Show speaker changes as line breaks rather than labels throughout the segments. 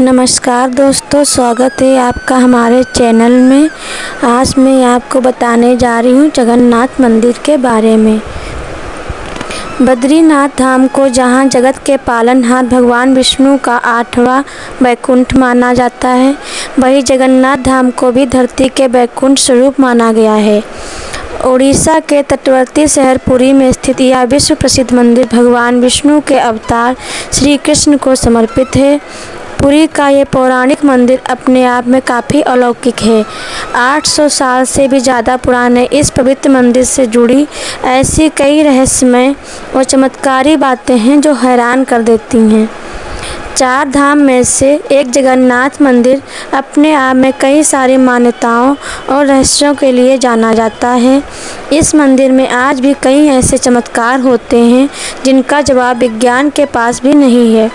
नमस्कार दोस्तों, स्वागत है आपका हमारे चैनल में। आज मैं आपको बताने जा रही हूँ जगन्नाथ मंदिर के बारे में। बद्रीनाथ धाम को जहाँ जगत के पालनहार भगवान विष्णु का 8वां वैकुंठ माना जाता है, वहीं जगन्नाथ धाम को भी धरती के वैकुंठ स्वरूप माना गया है। उड़ीसा के तटवर्ती शहर पुरी में स्थित यह विश्व प्रसिद्ध मंदिर भगवान विष्णु के अवतार श्री कृष्ण को समर्पित है। पुरी का ये पौराणिक मंदिर अपने आप में काफ़ी अलौकिक है। 800 साल से भी ज़्यादा पुराने इस पवित्र मंदिर से जुड़ी ऐसी कई रहस्यमय और चमत्कारी बातें हैं जो हैरान कर देती हैं। 4 धाम में से एक जगन्नाथ मंदिर अपने आप में कई सारी मान्यताओं और रहस्यों के लिए जाना जाता है। इस मंदिर में आज भी कई ऐसे चमत्कार होते हैं जिनका जवाब विज्ञान के पास भी नहीं है।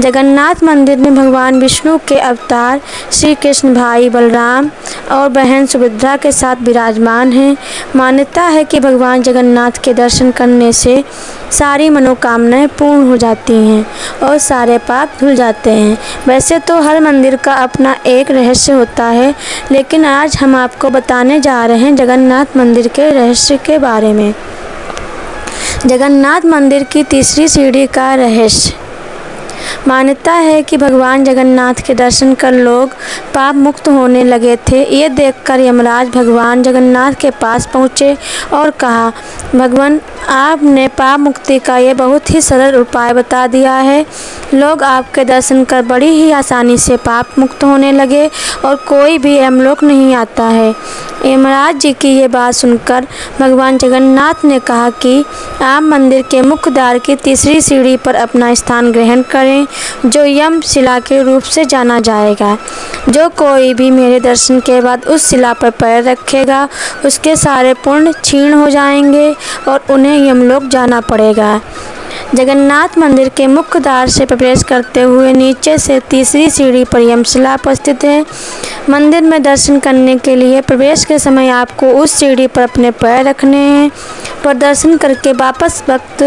जगन्नाथ मंदिर में भगवान विष्णु के अवतार श्री कृष्ण भाई बलराम और बहन सुभद्रा के साथ विराजमान हैं। मान्यता है कि भगवान जगन्नाथ के दर्शन करने से सारी मनोकामनाएं पूर्ण हो जाती हैं और सारे पाप धुल जाते हैं। वैसे तो हर मंदिर का अपना एक रहस्य होता है, लेकिन आज हम आपको बताने जा रहे हैं जगन्नाथ मंदिर के रहस्य के बारे में। जगन्नाथ मंदिर की तीसरी सीढ़ी का रहस्य। मान्यता है कि भगवान जगन्नाथ के दर्शन कर लोग पाप मुक्त होने लगे थे। ये देखकर यमराज भगवान जगन्नाथ के पास पहुँचे और कहा, भगवान आपने पाप मुक्ति का ये बहुत ही सरल उपाय बता दिया है। लोग आपके दर्शन कर बड़ी ही आसानी से पाप मुक्त होने लगे और कोई भी यमलोक नहीं आता है। यमराज जी की ये बात सुनकर भगवान जगन्नाथ ने कहा कि आप मंदिर के मुख्य द्वार की तीसरी सीढ़ी पर अपना स्थान ग्रहण करें, जो यम शिला के रूप से जाना जाएगा। जो कोई भी मेरे दर्शन के बाद उस शिला पर पैर रखेगा, उसके सारे पुण्य क्षीण हो जाएंगे और उन्हें यमलोक जाना पड़ेगा। जगन्नाथ मंदिर के मुख्य द्वार से प्रवेश करते हुए नीचे से तीसरी सीढ़ी पर यमशिला उपस्थित है। मंदिर में दर्शन करने के लिए प्रवेश के समय आपको उस सीढ़ी पर अपने पैर रखने हैं, पर दर्शन करके वापस वक्त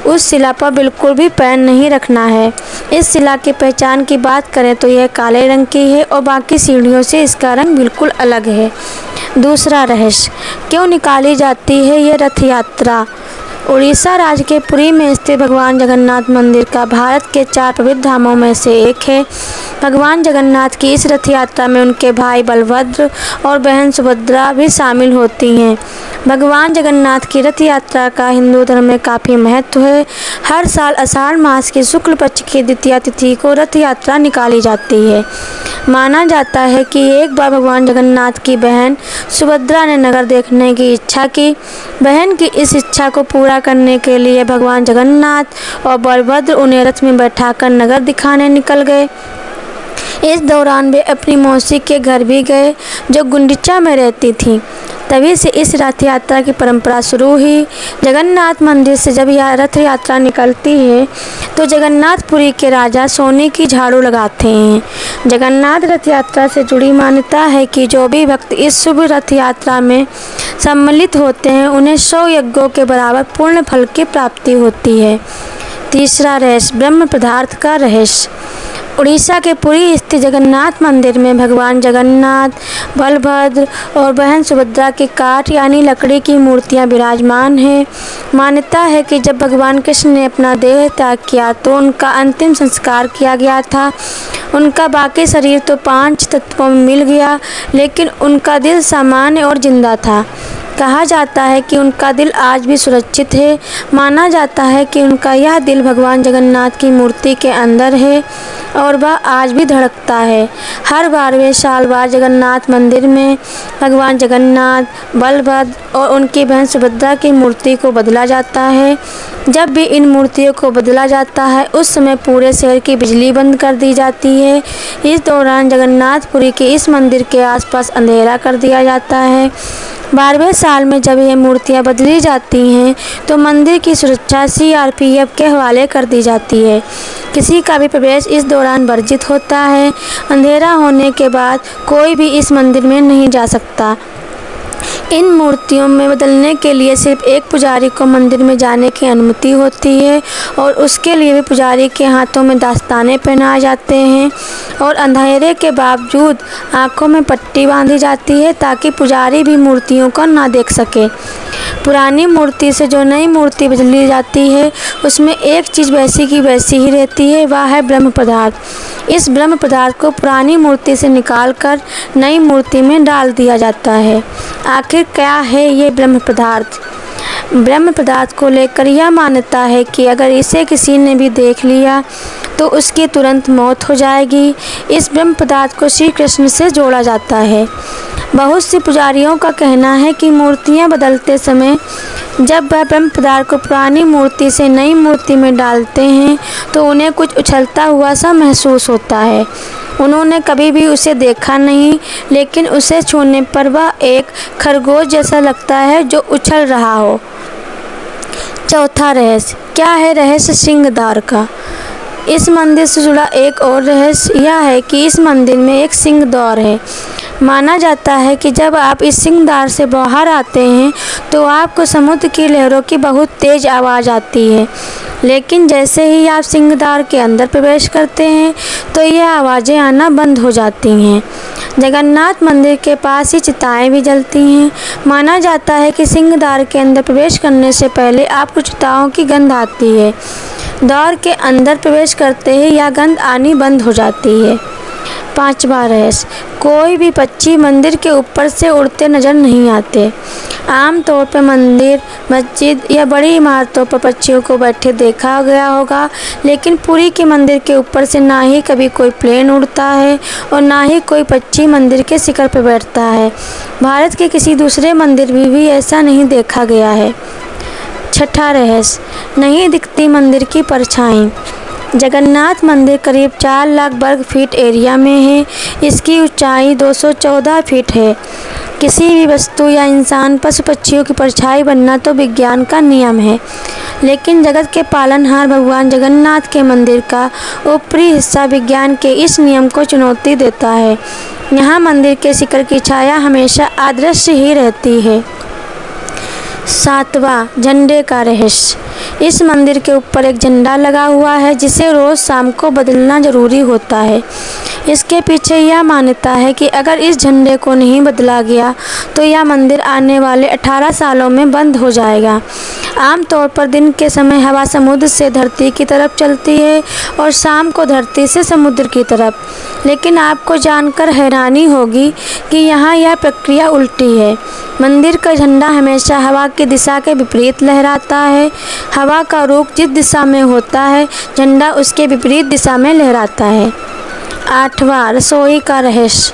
उस शिला पर बिल्कुल भी पैर नहीं रखना है। इस शिला की पहचान की बात करें तो यह काले रंग की है और बाकी सीढ़ियों से इसका रंग बिल्कुल अलग है। दूसरा रहस्य, क्यों निकाली जाती है ये रथ यात्रा। उड़ीसा राज्य के पुरी में स्थित भगवान जगन्नाथ मंदिर का भारत के 4 पवित्र धामों में से एक है। भगवान जगन्नाथ की इस रथ यात्रा में उनके भाई बलभद्र और बहन सुभद्रा भी शामिल होती हैं। भगवान जगन्नाथ की रथ यात्रा का हिंदू धर्म में काफ़ी महत्व है। हर साल आषाढ़ मास की शुक्ल पक्ष की द्वितीया तिथि को रथ यात्रा निकाली जाती है। माना जाता है कि एक बार भगवान जगन्नाथ की बहन सुभद्रा ने नगर देखने की इच्छा की। बहन की इस इच्छा को पूरा करने के लिए भगवान जगन्नाथ और बलभद्र उन्हें रथ में बैठाकर नगर दिखाने निकल गए। इस दौरान वे अपनी मौसी के घर भी गए, जो गुंडीचा में रहती थीं। तभी से इस रथ यात्रा की परंपरा शुरू हुई। जगन्नाथ मंदिर से जब यह रथ यात्रा निकलती है तो जगन्नाथपुरी के राजा सोने की झाड़ू लगाते हैं। जगन्नाथ रथ यात्रा से जुड़ी मान्यता है कि जो भी भक्त इस शुभ रथ यात्रा में सम्मिलित होते हैं, उन्हें 100 यज्ञों के बराबर पूर्ण फल की प्राप्ति होती है। तीसरा रहस्य, ब्रह्म पदार्थ का रहस्य। उड़ीसा के पुरी स्थित जगन्नाथ मंदिर में भगवान जगन्नाथ, बलभद्र और बहन सुभद्रा की काठ यानी लकड़ी की मूर्तियां विराजमान हैं। मान्यता है कि जब भगवान कृष्ण ने अपना देह त्याग किया तो उनका अंतिम संस्कार किया गया था। उनका बाकी शरीर तो 5 तत्वों में मिल गया, लेकिन उनका दिल सामान्य और जिंदा था। कहा जाता है कि उनका दिल आज भी सुरक्षित है। माना जाता है कि उनका यह दिल भगवान जगन्नाथ की मूर्ति के अंदर है और वह आज भी धड़कता है। हर 12वें साल बाद जगन्नाथ मंदिर में भगवान जगन्नाथ, बलभद्र और उनकी बहन सुभद्रा की मूर्ति को बदला जाता है। जब भी इन मूर्तियों को बदला जाता है, उस समय पूरे शहर की बिजली बंद कर दी जाती है। इस दौरान जगन्नाथपुरी के इस मंदिर के आसपास अंधेरा कर दिया जाता है। 12वें साल में जब ये मूर्तियां बदली जाती हैं तो मंदिर की सुरक्षा CRPF के हवाले कर दी जाती है। किसी का भी प्रवेश इस दौरान वर्जित होता है। अंधेरा होने के बाद कोई भी इस मंदिर में नहीं जा सकता। इन मूर्तियों में बदलने के लिए सिर्फ एक पुजारी को मंदिर में जाने की अनुमति होती है और उसके लिए भी पुजारी के हाथों में दस्ताने पहनाए जाते हैं और अंधेरे के बावजूद आंखों में पट्टी बांधी जाती है ताकि पुजारी भी मूर्तियों को ना देख सके। पुरानी मूर्ति से जो नई मूर्ति बदली जाती है उसमें एक चीज़ वैसी की वैसी ही रहती है, वह है ब्रह्म पदार्थ। इस ब्रह्म पदार्थ को पुरानी मूर्ति से निकालकर नई मूर्ति में डाल दिया जाता है। आखिर क्या है ये ब्रह्म पदार्थ? ब्रह्म पदार्थ को लेकर यह मान्यता है कि अगर इसे किसी ने भी देख लिया तो उसकी तुरंत मौत हो जाएगी। इस ब्रह्म पदार्थ को श्री कृष्ण से जोड़ा जाता है। बहुत से पुजारियों का कहना है कि मूर्तियां बदलते समय जब वह ब्रह्म पदार्थ को पुरानी मूर्ति से नई मूर्ति में डालते हैं तो उन्हें कुछ उछलता हुआ सा महसूस होता है। उन्होंने कभी भी उसे देखा नहीं, लेकिन उसे छूने पर वह एक खरगोश जैसा लगता है जो उछल रहा हो। चौथा रहस्य। क्या है रहस्य सिंहद्वार का? इस मंदिर से जुड़ा एक और रहस्य यह है कि इस मंदिर में एक सिंहद्वार है। माना जाता है कि जब आप इस सिंहद्वार से बाहर आते हैं तो आपको समुद्र की लहरों की बहुत तेज़ आवाज़ आती है, लेकिन जैसे ही आप सिंहद्वार के अंदर प्रवेश करते हैं तो यह आवाज़ें आना बंद हो जाती हैं। जगन्नाथ मंदिर के पास ही चिताएं भी जलती हैं। माना जाता है कि सिंहद्वार के अंदर प्रवेश करने से पहले आपको चिताओं की गंध आती है। द्वार के अंदर प्रवेश करते ही यह गंध आनी बंद हो जाती है। पांचवा रहस्य। कोई भी पक्षी मंदिर के ऊपर से उड़ते नजर नहीं आते। आमतौर पर मंदिर, मस्जिद या बड़ी इमारतों पर पक्षियों को बैठे देखा गया होगा, लेकिन पुरी के मंदिर के ऊपर से ना ही कभी कोई प्लेन उड़ता है और ना ही कोई पक्षी मंदिर के शिखर पर बैठता है। भारत के किसी दूसरे मंदिर में भी ऐसा नहीं देखा गया है। छठा रहस्य। नहीं दिखती मंदिर की परछाई। जगन्नाथ मंदिर करीब 4 लाख वर्ग फीट एरिया में है। इसकी ऊंचाई 214 फीट है। किसी भी वस्तु या इंसान, पशु पक्षियों की परछाई बनना तो विज्ञान का नियम है, लेकिन जगत के पालनहार भगवान जगन्नाथ के मंदिर का ऊपरी हिस्सा विज्ञान के इस नियम को चुनौती देता है। यहाँ मंदिर के शिखर की छाया हमेशा अदृश्य ही रहती है। सातवां, झंडे का रहस्य। इस मंदिर के ऊपर एक झंडा लगा हुआ है जिसे रोज़ शाम को बदलना ज़रूरी होता है। इसके पीछे यह मान्यता है कि अगर इस झंडे को नहीं बदला गया तो यह मंदिर आने वाले 18 सालों में बंद हो जाएगा। आमतौर पर दिन के समय हवा समुद्र से धरती की तरफ चलती है और शाम को धरती से समुद्र की तरफ, लेकिन आपको जानकर हैरानी होगी कि यहाँ यह प्रक्रिया उल्टी है। मंदिर का झंडा हमेशा हवा की दिशा के विपरीत लहराता है। हवा का रुख जिस दिशा में होता है, झंडा उसके विपरीत दिशा में लहराता है। आठवां, रसोई का रहस्य।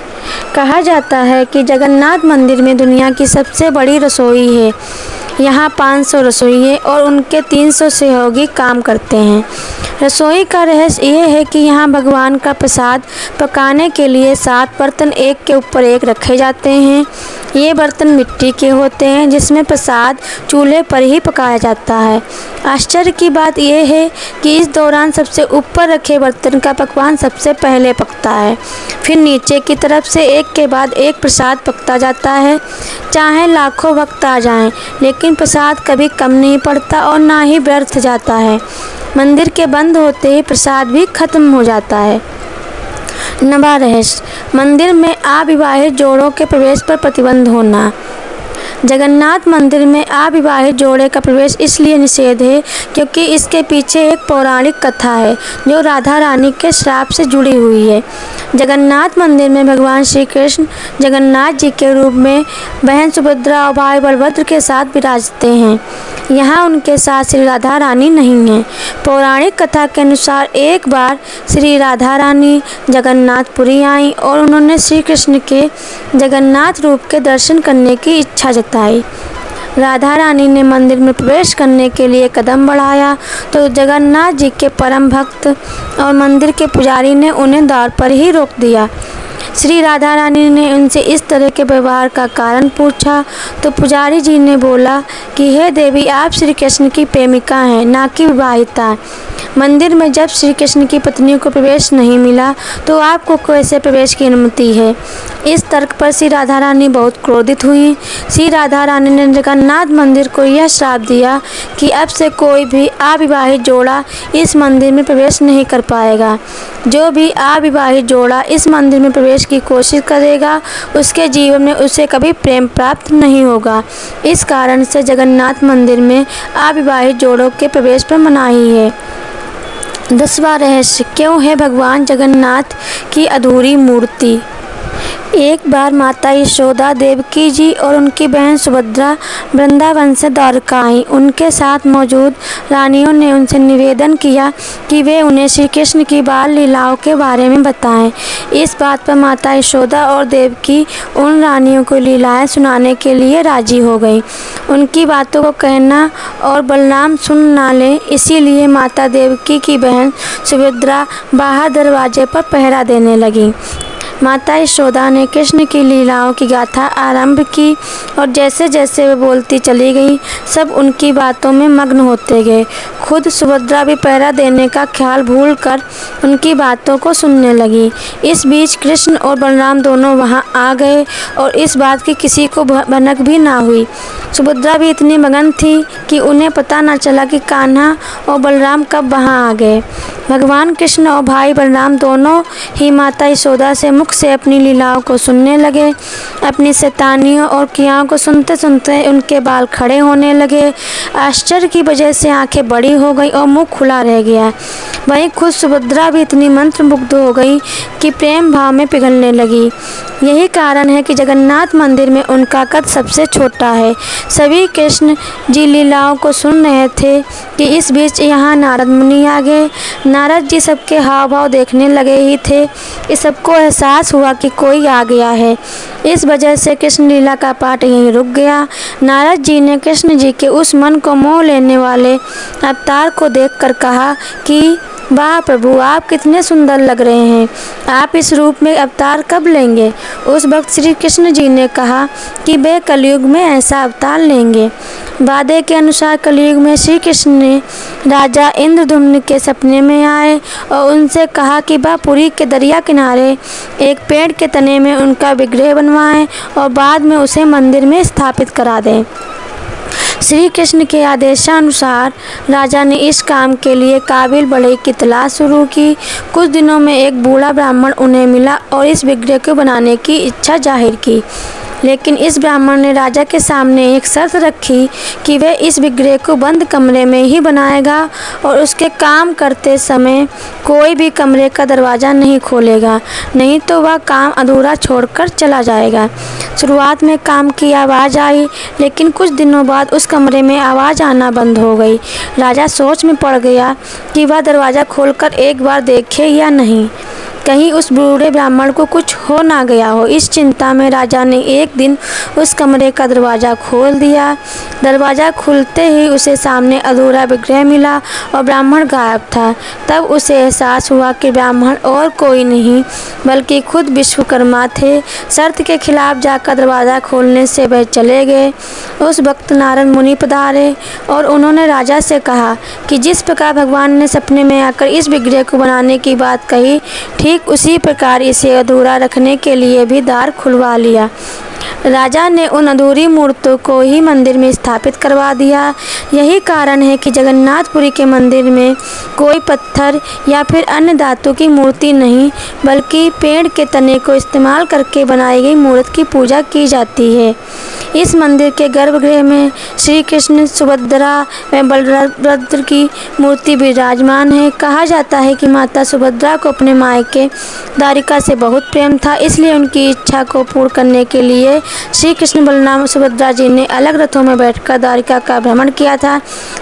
कहा जाता है कि जगन्नाथ मंदिर में दुनिया की सबसे बड़ी रसोई है। यहाँ 500 रसोइये और उनके 300 सहयोगी काम करते हैं। रसोई का रहस्य ये है कि यहाँ भगवान का प्रसाद पकाने के लिए 7 बर्तन एक के ऊपर एक रखे जाते हैं। ये बर्तन मिट्टी के होते हैं जिसमें प्रसाद चूल्हे पर ही पकाया जाता है। आश्चर्य की बात यह है कि इस दौरान सबसे ऊपर रखे बर्तन का पकवान सबसे पहले पकता है, फिर नीचे की तरफ से एक के बाद एक प्रसाद पकता जाता है। चाहे लाखों भक्त आ जाएं, लेकिन प्रसाद कभी कम नहीं पड़ता और ना ही व्यर्थ जाता है। मंदिर के बंद होते ही प्रसाद भी खत्म हो जाता है। नवा रहस्य। मंदिर में अविवाहित जोड़ों के प्रवेश पर प्रतिबंध होना। जगन्नाथ मंदिर में अविवाहित जोड़े का प्रवेश इसलिए निषेध है क्योंकि इसके पीछे एक पौराणिक कथा है जो राधा रानी के श्राप से जुड़ी हुई है। जगन्नाथ मंदिर में भगवान श्री कृष्ण जगन्नाथ जी के रूप में बहन सुभद्रा और भाई बलभद्र के साथ विराजते हैं। यहाँ उनके साथ श्री राधा रानी नहीं हैं। पौराणिक कथा के अनुसार एक बार श्री राधा रानी जगन्नाथपुरी आईं और उन्होंने श्री कृष्ण के जगन्नाथ रूप के दर्शन करने की इच्छा जताई। राधा रानी ने मंदिर में प्रवेश करने के लिए कदम बढ़ाया तो जगन्नाथ जी के परम भक्त और मंदिर के पुजारी ने उन्हें द्वार पर ही रोक दिया। श्री राधा रानी ने उनसे इस तरह के व्यवहार का कारण पूछा तो पुजारी जी ने बोला कि हे देवी, आप श्री कृष्ण की प्रेमिका हैं, ना कि विवाहिता। मंदिर में जब श्री कृष्ण की पत्नी को प्रवेश नहीं मिला तो आपको कैसे प्रवेश की अनुमति है? इस तर्क पर श्री राधा रानी बहुत क्रोधित हुई। श्री राधा रानी ने जगन्नाथ मंदिर को यह श्राप दिया कि अब से कोई भी अविवाहित जोड़ा इस मंदिर में प्रवेश नहीं कर पाएगा। जो भी अविवाहित जोड़ा इस मंदिर में प्रवेश की कोशिश करेगा उसके जीवन में उसे कभी प्रेम प्राप्त नहीं होगा। इस कारण से जगन्नाथ मंदिर में अविवाहित जोड़ों के प्रवेश पर मनाही है। 10वां रहस्य, क्यों है भगवान जगन्नाथ की अधूरी मूर्ति? एक बार माता यशोदा, देवकी जी और उनकी बहन सुभद्रा वृंदावन से द्वारका आईं। उनके साथ मौजूद रानियों ने उनसे निवेदन किया कि वे उन्हें श्री कृष्ण की बाल लीलाओं के बारे में बताएं। इस बात पर माता यशोदा और देवकी उन रानियों को लीलाएं सुनाने के लिए राजी हो गईं। उनकी बातों को कहना और बलराम सुन ना लें, इसीलिए माता देवकी की बहन सुभद्रा बाहर दरवाजे पर पहरा देने लगी। माता यशोदा ने कृष्ण की लीलाओं की गाथा आरंभ की और जैसे जैसे वे बोलती चली गई सब उनकी बातों में मग्न होते गए। खुद सुभद्रा भी पहरा देने का ख्याल भूलकर उनकी बातों को सुनने लगी। इस बीच कृष्ण और बलराम दोनों वहां आ गए और इस बात की किसी को भनक भी ना हुई। सुभद्रा भी इतनी मगन थी कि उन्हें पता न चला कि कान्हा और बलराम कब वहां आ गए। भगवान कृष्ण और भाई बलराम दोनों ही माता यशोदा से मुख से अपनी लीलाओं को सुनने लगे। अपनी शैतानियों और क्रियाओं को सुनते सुनते उनके बाल खड़े होने लगे। आश्चर्य की वजह से आंखें बड़ी हो गई और मुंह खुला रह गया। वहीं खुद सुभद्रा भी इतनी मंत्रमुग्ध हो गई कि प्रेम भाव में पिघलने लगी। यही कारण है कि जगन्नाथ मंदिर में उनका कद सबसे छोटा है। सभी कृष्ण जी लीलाओं को सुन रहे थे कि इस बीच यहाँ नारद मुनि आ गए। नारद जी सबके हाव भाव देखने लगे ही थे कि सबको एहसास हुआ कि कोई आ गया है। इस वजह से कृष्ण लीला का पाठ यहीं रुक गया। नारद जी ने कृष्ण जी के उस मन को मोह लेने वाले अवतार को देखकर कहा कि वाह प्रभु, आप कितने सुंदर लग रहे हैं, आप इस रूप में अवतार कब लेंगे? उस वक्त श्री कृष्ण जी ने कहा कि वे कलयुग में ऐसा अवतार लेंगे। वादे के अनुसार कलयुग में श्री कृष्ण ने राजा इंद्रद्युम्न के सपने में आए और उनसे कहा कि वह पुरी के दरिया किनारे एक पेड़ के तने में उनका विग्रह बनवाएं और बाद में उसे मंदिर में स्थापित करा दें। श्री कृष्ण के आदेशानुसार राजा ने इस काम के लिए काबिल बढ़ई की तलाश शुरू की। कुछ दिनों में एक बूढ़ा ब्राह्मण उन्हें मिला और इस विग्रह को बनाने की इच्छा जाहिर की। लेकिन इस ब्राह्मण ने राजा के सामने एक शर्त रखी कि वह इस विग्रह को बंद कमरे में ही बनाएगा और उसके काम करते समय कोई भी कमरे का दरवाज़ा नहीं खोलेगा, नहीं तो वह काम अधूरा छोड़कर चला जाएगा। शुरुआत में काम की आवाज़ आई, लेकिन कुछ दिनों बाद उस कमरे में आवाज़ आना बंद हो गई। राजा सोच में पड़ गया कि वह दरवाज़ा खोलकर एक बार देखे या नहीं, कहीं उस बूढ़े ब्राह्मण को कुछ हो ना गया हो। इस चिंता में राजा ने एक दिन उस कमरे का दरवाज़ा खोल दिया। दरवाज़ा खुलते ही उसे सामने अधूरा विग्रह मिला और ब्राह्मण गायब था। तब उसे एहसास हुआ कि ब्राह्मण और कोई नहीं बल्कि खुद विश्वकर्मा थे। शर्त के खिलाफ जाकर दरवाज़ा खोलने से वह चले गए। उस वक्त नारद मुनि पधारे और उन्होंने राजा से कहा कि जिस प्रकार भगवान ने सपने में आकर इस विग्रह को बनाने की बात कही, ठीक उसी प्रकार इसे अधूरा रखने के लिए भी द्वार खुलवा लिया। राजा ने उन अधूरी मूर्तों को ही मंदिर में स्थापित करवा दिया। यही कारण है कि जगन्नाथपुरी के मंदिर में कोई पत्थर या फिर अन्य धातु की मूर्ति नहीं, बल्कि पेड़ के तने को इस्तेमाल करके बनाई गई मूर्ति की पूजा की जाती है। इस मंदिर के गर्भगृह में श्री कृष्ण, सुभद्रा व बलभद्र की मूर्ति विराजमान है। कहा जाता है कि माता सुभद्रा को अपने मायके द्वारिका से बहुत प्रेम था, इसलिए उनकी इच्छा को पूर्ण करने के लिए श्री कृष्ण, बलराम, सुभद्रा जी ने अलग रथों में बैठकर द्वारिका का भ्रमण किया था।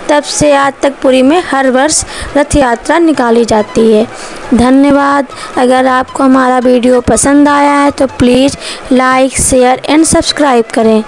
तब से आज तक पुरी में हर वर्ष रथ यात्रा निकाली जाती है। धन्यवाद। अगर आपको हमारा वीडियो पसंद आया है तो please like, share and subscribe करें।